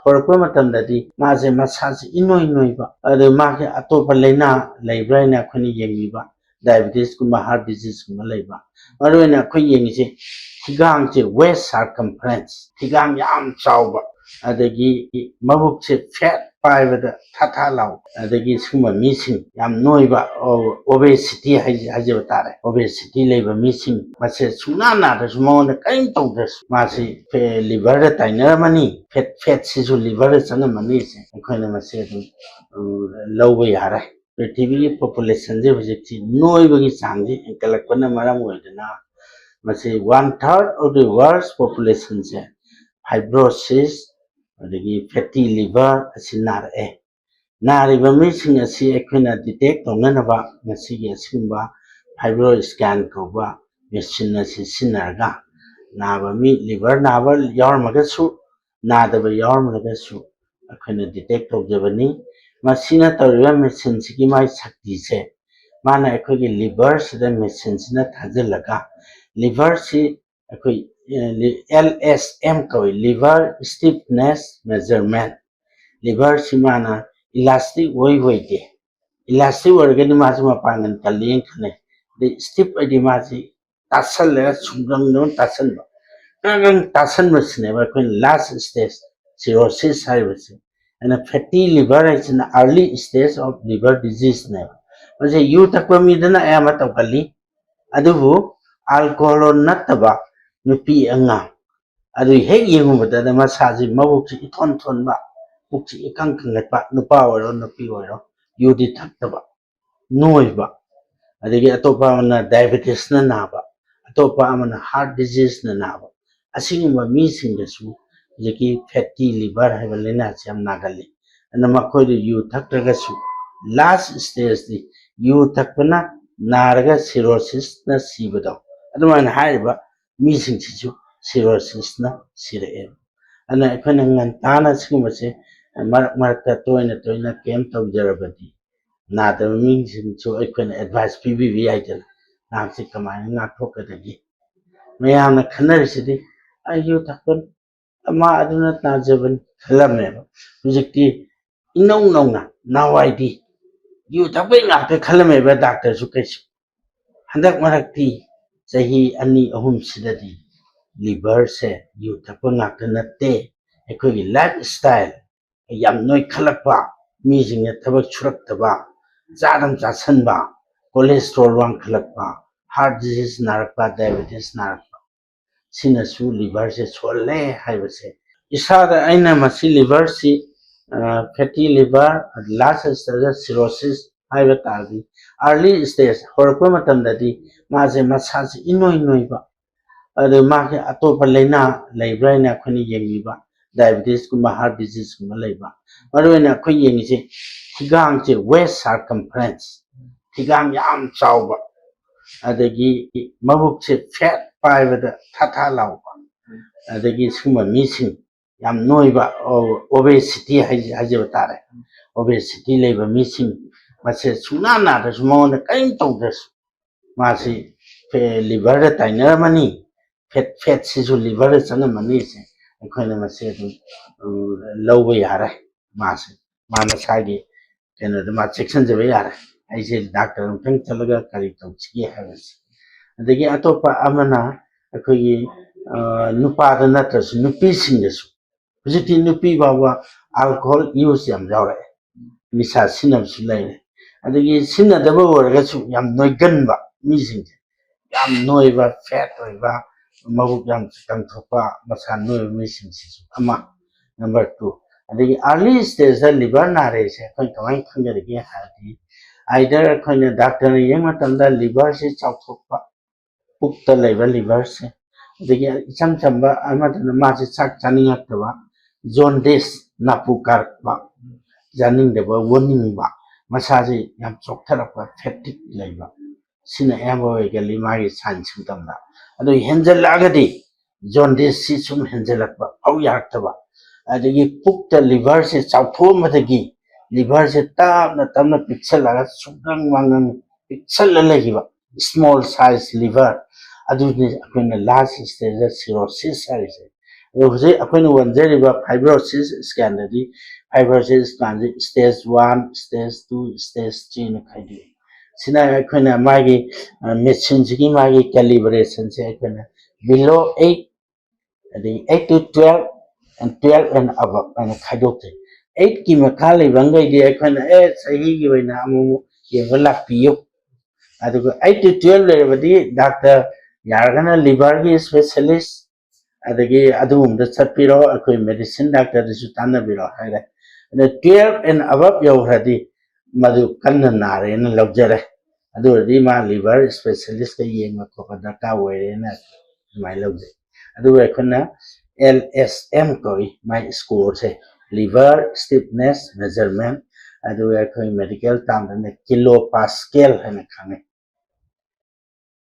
horko matamdadi maze masasi inoiba ade mage atopa leina leibra na khoni yengiba diabetes kuma heart disease kuma leiba marwena khoi yengise thigang che waist circumference thigang yam chawba adagi mabuk che fat paibada thatha law adagi suma missing yam noiba obesity haje tare obesity leiba missing mase suna na da sumo na kain tawdas mase liver da tainer mani fat sisu liver sanga mani se khoina mase lawba yara पृथ्वी population जे बजेती नोई बगी सांगे कलकपना मरम होइदना मसे 1/3 of the world's population से fibrosis अदगी fatty liver asina ए नारी बमी सिंग असि एखना detect तौननबा मसी गे Simba fibro scan कोबा machine असि सिनरगा नाबमी liver नाबा यारमगसु नादबा यारमगसु एखना डिटेक्ट तौजबनी मसीना तौरिबा मशीन सिगी माइ शक्ति से माना एखोगी लिवर सिदा मशीन सिना थाजलगा लिवर सि एखोई LSM कोई लिवर स्टिफनेस मेजरमेंट लिवर सि माना इलास्टिक वोई दे इलास्टिक वर्गनि माजु मापांगन कलियन खने दे स्टिफ अदि माजि तासल सुंगंग नो तासल कागं तासल मसने बा कोन लास्ट स्टेज cirrhosis हाइबसे and a fatty liver is an early stage of liver disease now. But you takwamidana amatakali, adubu, alcohol nattaba, nupi angang. Adu hate you with the massage, mabuki, itontonba, uki, ikankangatba, nupa or nupi or you detectaba, noiba. Adigi atopa amana diabetes na naba, atopa amana heart disease na naba. Asingwa missing the su. Jeki fatty liver have a lena cham nagali and makoi you takragasu last stage the you takpana naraga cirrhosis na siba adaman haiba missing chichu cirrhosis na siri and I can tana simase marka toina came to jarabati nada means so I can advise PBV item nancy command not pocket again mayana canary city are you takpan ama aduna tajaban khalamne hujikti inong nongna nawaidi yu tapai ngakte khalame ba doctor su kai handak marakti sahi ani ahum sidadi liver se yu tapai ngakte natte ekoi lifestyle yam noi khalakpa mi jinga thabak churak ba zadam chasan ba cholesterol wang khalakpa heart disease narakpa diabetes narakpa Sinasu liver se solle haibase isada aina masi liver si fatty liver last stage cirrhosis haiba tardi early stage horko matamdadi maze masasi inoiba ade mage atopa leina leibra na khoni yengiba diabetes kuma heart disease kuma leiba marwena khoi yengise thigang che waist circumference thigang yam chawba adagi mabuk che fat paibada thatha law adagi suma missing yam noiba obesity haje tare obesity leiba missing mase suna na da sumo na kain tawdas masi liver da tainer mani fat sisu liver sanga mani se khoina mase lawba yara mase mana sagi kena da ma section je yara aise doctor thang chalaga kari tawchi habas adagi atopa amana akogi nupa da natrasu nupi singasu hujiti nupi bawa alcohol use yam jawre nisa sinam sulai adagi sinadaba waragasu yam noiganba mising yam noiba fat oiba mabuk yam kangthopa masa noi mising sisu ama number 2 adagi early stage da liver nare se khoi kamai khangarigi hadi either khoina doctor ne yeng matamda liver se chawthokpa pukta leiba liver se adagi icham chamba amadana ma se chak chaningakba jaundice napukarba janingdeba warningba masaji yam choktarapa fatigue leiba sina eboy gali magi sign symptomda adu henjalagadi jaundice si sum henjalakba au yaktaba adagi pukta liver se chawthomadagi liver se tamna pixel aga sugang wangang pixel lagiba small size liver adu ni akena last stage cirrhosis harise ꯍꯧꯖꯤꯛ ꯑꯩꯈꯣꯏꯅ ꯋꯥꯟꯖꯔꯤꯕ fibrosis ꯁ꯭ꯀꯦꯟꯗꯗꯤ fibrosis ꯁ꯭ꯀꯦꯟꯁꯦ stage 1 stage 2 stage 3ꯅ ꯈꯥꯏꯗꯣꯛꯏ ꯁꯤꯅ ꯑꯩꯈꯣꯏꯅ ꯃꯥꯒꯤ ꯃꯦꯆꯤꯟꯁꯤꯒꯤ ꯃꯥꯒꯤ ꯀꯦꯂꯤꯕ꯭ꯔꯦꯁꯟꯁꯦ ꯑꯩꯈꯣꯏꯅ ꯕꯤꯂꯣ 8 ꯑꯗꯒꯤ 8 to 12 and 12 and above ꯑꯅ ꯈꯥꯏꯗꯣꯛꯆꯩ 8ꯀꯤ ꯃꯈꯥ ꯂꯩꯕꯈꯩꯗꯤ ꯑꯩꯈꯣꯏꯅ ꯆꯍꯤꯒꯤ ꯑꯣꯏꯅ ꯑꯃꯨꯛ ꯌꯦꯡꯕ ꯂꯥꯛꯄꯤꯌꯨ ꯑꯗꯨꯒ 8 to 12 ꯂꯩꯔꯕꯗꯤ doctor ꯌꯥꯔꯒꯅ ꯂꯤꯚꯔꯒꯤ specialist adagi adugumda chapiro akoi medicine doctor disu tanabiro haire and 12 and above yawradi madu kanna nare na lawjare aduradi ma liver specialist ka yenga ko daka were na mai lawje adu ekona LSM koi my score se liver stiffness measurement adu ekoi medical term ne kilo pascal hana khane